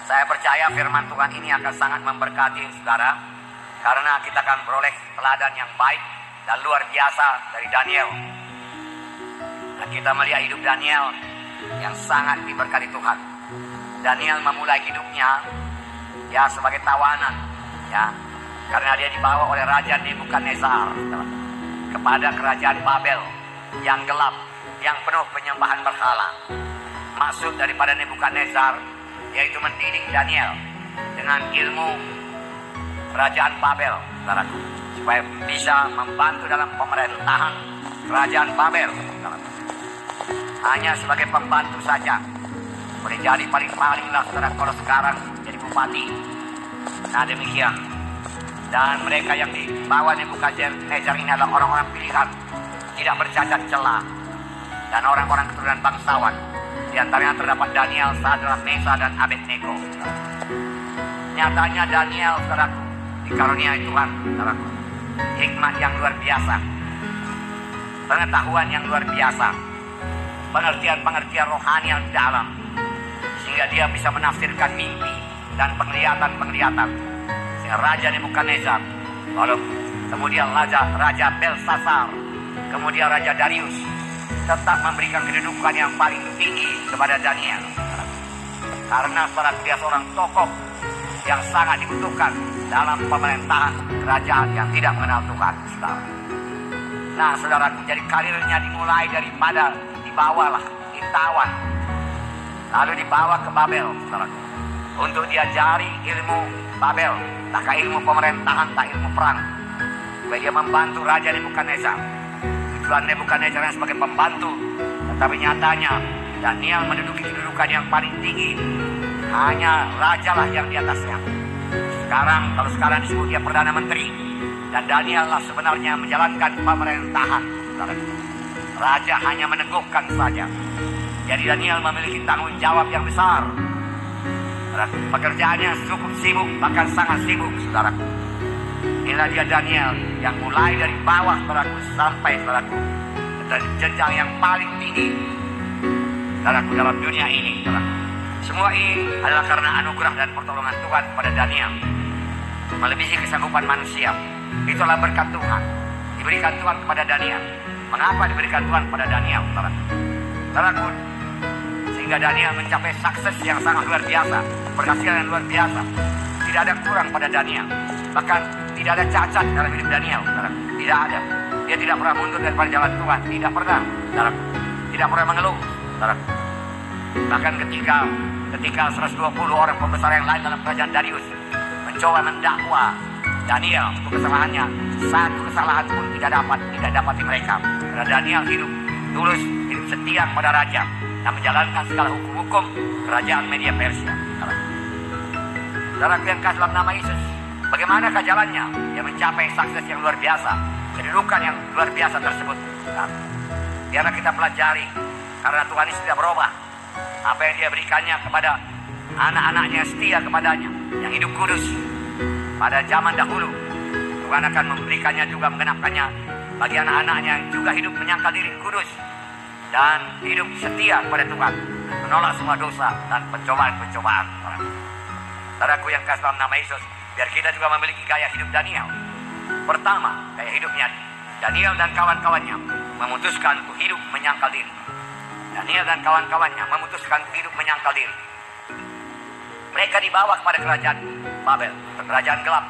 Saya percaya firman Tuhan ini akan sangat memberkati saudara, karena kita akan beroleh teladan yang baik dan luar biasa dari Daniel. Dan kita melihat hidup Daniel yang sangat diberkati Tuhan. Daniel memulai hidupnya ya sebagai tawanan, ya, karena dia dibawa oleh Raja Nebukadnezar kepada kerajaan Babel yang gelap, yang penuh penyembahan berhala. Maksud daripada Nebukadnezar yaitu mendidik Daniel dengan ilmu kerajaan Babel, saudaraku, supaya bisa membantu dalam pemerintahan kerajaan Babel, saudaraku. Hanya sebagai pembantu saja, boleh jadi paling-paling lah saudara kalau sekarang jadi bupati. Nah demikian. Dan mereka yang dibawa Nebukadnezar ini adalah orang-orang pilihan, tidak bercacat celah, dan orang-orang keturunan bangsawan. Di antaranya terdapat Daniel, Sadrak, Mesah, dan Abednego. Nyatanya Daniel, saudaraku, dikaruniai Tuhan, saudaraku, hikmat yang luar biasa, pengetahuan yang luar biasa, pengertian-pengertian rohani yang dalam, sehingga dia bisa menafsirkan mimpi dan penglihatan-penglihatan. Sehingga Raja Nebukadnezar, lalu kemudian Raja Belsasar, kemudian Raja Darius tetap memberikan kedudukan yang paling tinggi kepada Daniel, karena dia seorang tokoh yang sangat dibutuhkan dalam pemerintahan kerajaan yang tidak mengenal Tuhan, saudara. Nah saudaraku, jadi karirnya dimulai daripada ditawan, lalu dibawa ke Babel, saudaraku, untuk diajari ilmu Babel, tak ilmu pemerintahan, tak ilmu perang, supaya dia membantu Raja Nebukadnezar. Tuhan Nebukadnezar yang sebagai pembantu, tetapi nyatanya Daniel menduduki kedudukan yang paling tinggi. Hanya rajalah yang di atasnya. Kalau sekarang disebut dia Perdana Menteri, dan Daniel lah sebenarnya menjalankan pemerintahan. Raja hanya meneguhkan saja. Jadi Daniel memiliki tanggung jawab yang besar. Pekerjaannya cukup sibuk, bahkan sangat sibuk, saudaraku. Inilah dia Daniel yang mulai dari bawah, saudaraku, sampai, saudaraku, dari jenjang yang paling tinggi, saudaraku, dalam dunia ini, saudaraku. Semua ini adalah karena anugerah dan pertolongan Tuhan pada Daniel, melebihi kesanggupan manusia. Itulah berkat Tuhan, diberikan Tuhan kepada Daniel. Mengapa diberikan Tuhan kepada Daniel, saudaraku? Saudaraku, sehingga Daniel mencapai sukses yang sangat luar biasa, berhasil yang luar biasa. Tidak ada kurang pada Daniel, bahkan tidak ada cacat dalam hidup Daniel, saudaraku. Tidak ada. Dia tidak pernah mundur daripada jalan Tuhan, tidak pernah, saudaraku. Tidak pernah mengeluh, saudaraku. Bahkan ketika 120 orang pembesar yang lain dalam kerajaan Darius mencoba mendakwa Daniel untuk kesalahannya, satu kesalahan pun tidak dapati mereka. Karena Daniel hidup tulus, hidup setia kepada raja, dan menjalankan segala hukum-hukum kerajaan Media Persia. Saudaraku yang kasih dalam nama Yesus, bagaimanakah jalannya? Dia mencapai sukses yang luar biasa, kedudukan yang luar biasa tersebut. Biarlah kita pelajari, karena Tuhan Yesus tidak berubah. Apa yang dia berikannya kepada anak-anaknya setia kepadanya, yang hidup kudus pada zaman dahulu, Tuhan akan memberikannya juga, mengenapkannya bagi anak-anaknya yang juga hidup menyangkal diri kudus dan hidup setia kepada Tuhan, menolak semua dosa dan pencobaan-pencobaan. Saudaraku yang kasih dalam nama Yesus, biar kita juga memiliki gaya hidup Daniel. Pertama, gaya hidupnya Daniel dan kawan-kawannya memutuskan untuk hidup menyangkal diri. Daniel dan kawan-kawannya memutuskan untuk hidup menyangkal diri. Mereka dibawa kepada kerajaan Babel, kerajaan gelap.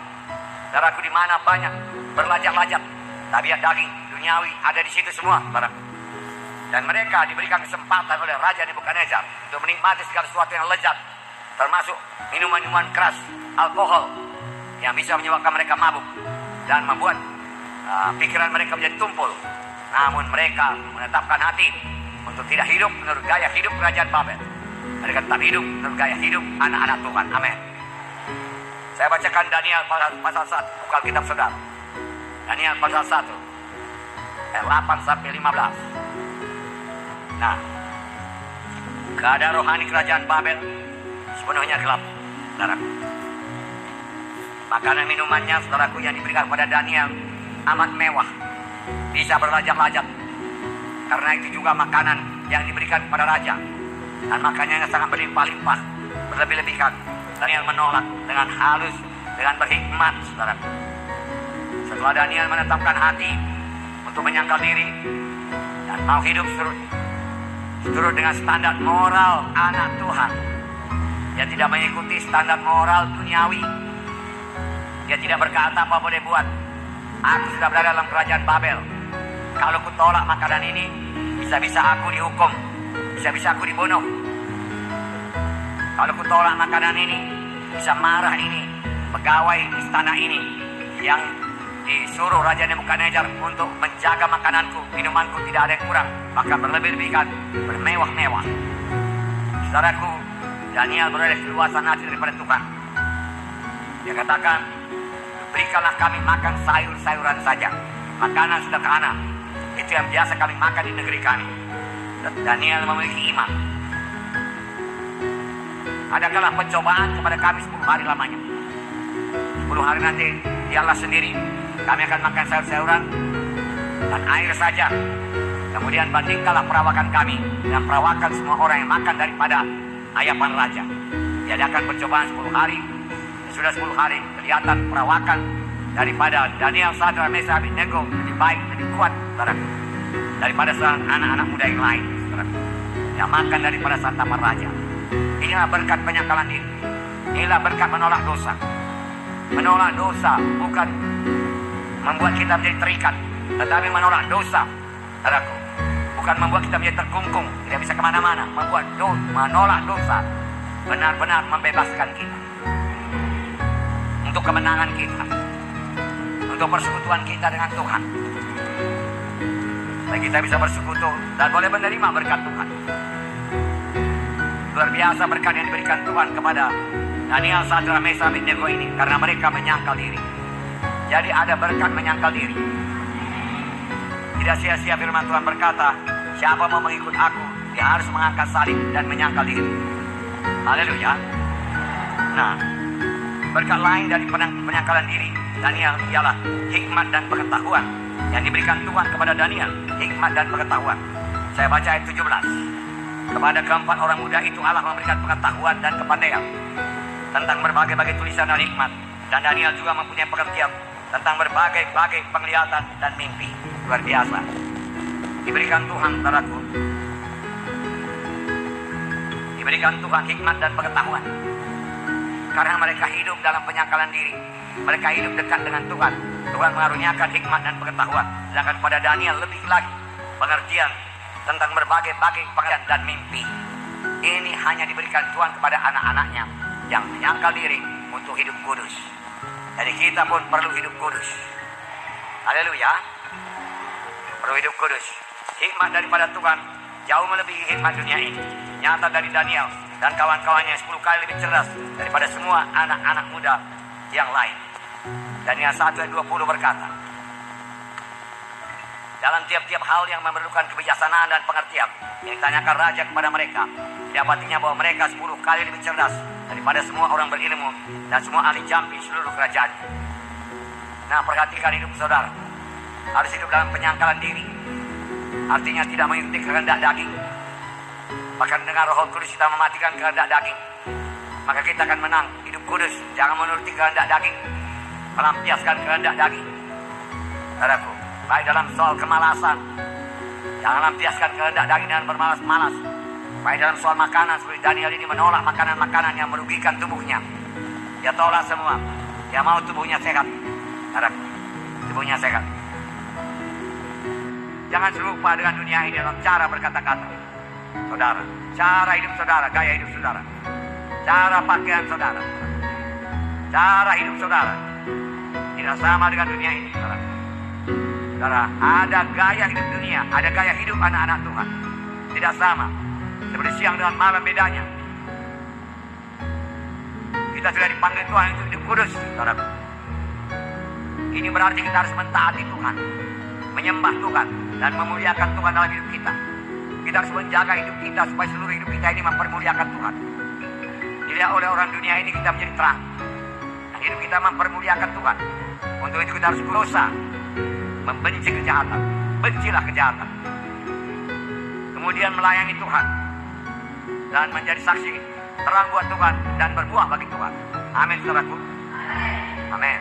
Saudaraku, di mana banyak berlajak-lajak, tabiat daging, duniawi ada di situ semua, saudaraku. Dan mereka diberikan kesempatan oleh Raja Nebukadnezar untuk menikmati segala sesuatu yang lezat, termasuk minuman-minuman keras, alkohol, yang bisa menyebabkan mereka mabuk dan membuat pikiran mereka menjadi tumpul. Namun mereka menetapkan hati untuk tidak hidup menurut gaya hidup kerajaan Babel. Mereka tetap hidup menurut gaya hidup anak-anak Tuhan. Amin. Saya bacakan Daniel pasal 1, buka Alkitab saudara. Daniel pasal 1, ayat 8 sampai 15. Nah, keadaan rohani kerajaan Babel sepenuhnya gelap, saudaraku. Makanan minumannya, saudaraku, yang diberikan kepada Daniel amat mewah, bisa berlajak-lajak. Karena itu juga makanan yang diberikan kepada raja, dan makanannya sangat berlimpah-limpah, berlebih-lebihan. Daniel menolak dengan halus, dengan berhikmat, saudaraku. Setelah Daniel menetapkan hati untuk menyangkal diri dan mau hidup seturut dengan standar moral anak Tuhan, dia tidak mengikuti standar moral duniawi. Dia tidak berkata, apa boleh buat, aku sudah berada dalam kerajaan Babel. Kalau ku tolak makanan ini, bisa-bisa aku dihukum, bisa-bisa aku dibunuh. Kalau ku tolak makanan ini, bisa marah ini pegawai istana ini yang disuruh Raja Nebukadnezar untuk menjaga makananku, minumanku tidak ada yang kurang, bahkan berlebih-lebihkan, bermewah-mewah. Saudaraku, Daniel berada di luasan hati daripada Tuhan. Dia katakan, berikanlah kami makan sayur-sayuran saja, makanan sederhana. Itu yang biasa kami makan di negeri kami. Daniel memiliki iman. Adakanlah pencobaan kepada kami 10 hari lamanya. 10 hari nanti dialah sendiri, kami akan makan sayur-sayuran dan air saja. Kemudian bandingkanlah perawakan kami dengan perawakan semua orang yang makan daripada ayapan raja. Diadakan percobaan 10 hari. Sudah 10 hari kelihatan perawakan daripada Daniel, Sadrak, Mesakh, Abednego lebih baik, lebih kuat, saudaraku, daripada anak-anak muda yang lain, saudaraku, yang makan daripada santapan raja. Inilah berkat penyangkalan diri. Inilah berkat menolak dosa. Menolak dosa bukan membuat kita menjadi terikat, tetapi menolak dosa, saudaraku, bukan membuat kita menjadi terkungkung, tidak bisa kemana-mana. Menolak dosa benar-benar membebaskan kita untuk kemenangan kita, untuk persekutuan kita dengan Tuhan, supaya kita bisa bersekutu dan boleh menerima berkat Tuhan. Luar biasa berkat yang diberikan Tuhan kepada Daniel, Sadrak, Mesakh, Abednego ini, karena mereka menyangkal diri. Jadi ada berkat menyangkal diri. Tidak sia-sia firman Tuhan berkata, siapa mau mengikut aku, dia harus mengangkat salib dan menyangkal diri. Haleluya. Nah, berkat lain dari penyangkalan diri Daniel ialah hikmat dan pengetahuan yang diberikan Tuhan kepada Daniel. Hikmat dan pengetahuan. Saya baca ayat 17. Kepada keempat orang muda itu Allah memberikan pengetahuan dan kepandaian tentang berbagai-bagai tulisan dan hikmat. Dan Daniel juga mempunyai pengertian tentang berbagai-bagai penglihatan dan mimpi. Luar biasa. Diberikan Tuhan, saudaraku, diberikan Tuhan hikmat dan pengetahuan. Karena mereka hidup dalam penyangkalan diri, mereka hidup dekat dengan Tuhan. Tuhan mengaruniakan hikmat dan pengetahuan. Sedangkan pada Daniel lebih lagi pengertian tentang berbagai-bagai pengertian dan mimpi. Ini hanya diberikan Tuhan kepada anak-anaknya yang menyangkal diri untuk hidup kudus. Jadi kita pun perlu hidup kudus. Haleluya. Perlu hidup kudus. Hikmat daripada Tuhan jauh melebihi hikmat dunia ini. Nyata dari Daniel dan kawan-kawannya 10 kali lebih cerdas daripada semua anak-anak muda yang lain. Daniel 1 ayat 20 berkata, dalam tiap-tiap hal yang memerlukan kebijaksanaan dan pengertian yang ditanyakan raja kepada mereka, didapatinya bahwa mereka 10 kali lebih cerdas daripada semua orang berilmu dan semua ahli jampi seluruh kerajaan. Nah, perhatikan hidup saudara. Harus hidup dalam penyangkalan diri. Artinya tidak mengikuti kehendak daging. Bahkan dengan Roh Kudus kita mematikan kehendak daging, maka kita akan menang hidup kudus. Jangan menuruti kehendak daging, melampiaskan kehendak daging. Saudaraku, baik dalam soal kemalasan, jangan lampiaskan kehendak daging dengan bermalas-malas. Baik dalam soal makanan, seperti Daniel ini menolak makanan-makanan yang merugikan tubuhnya. Dia tolak semua. Dia mau tubuhnya sehat. Saudaraku, tubuhnya sehat. Jangan serupa dengan dunia ini dalam cara berkata-kata. Saudara, cara hidup saudara, gaya hidup saudara, cara pakaian saudara, cara hidup saudara tidak sama dengan dunia ini, saudara. Saudara, ada gaya hidup dunia, ada gaya hidup anak-anak Tuhan, tidak sama. Seperti siang dengan malam bedanya. Kita sudah dipanggil Tuhan untuk hidup kudus, saudara. Ini berarti kita harus mentaati Tuhan, menyembah Tuhan, dan memuliakan Tuhan dalam hidup kita. Kita harus menjaga hidup kita supaya seluruh hidup kita ini mempermuliakan Tuhan. Dilihat oleh orang dunia ini kita menjadi terang. Dan hidup kita mempermuliakan Tuhan. Untuk itu kita harus berusaha membenci kejahatan. Bencilah kejahatan. Kemudian melayani Tuhan. Dan menjadi saksi terang buat Tuhan, dan berbuah bagi Tuhan. Amin, saudaraku. Amin.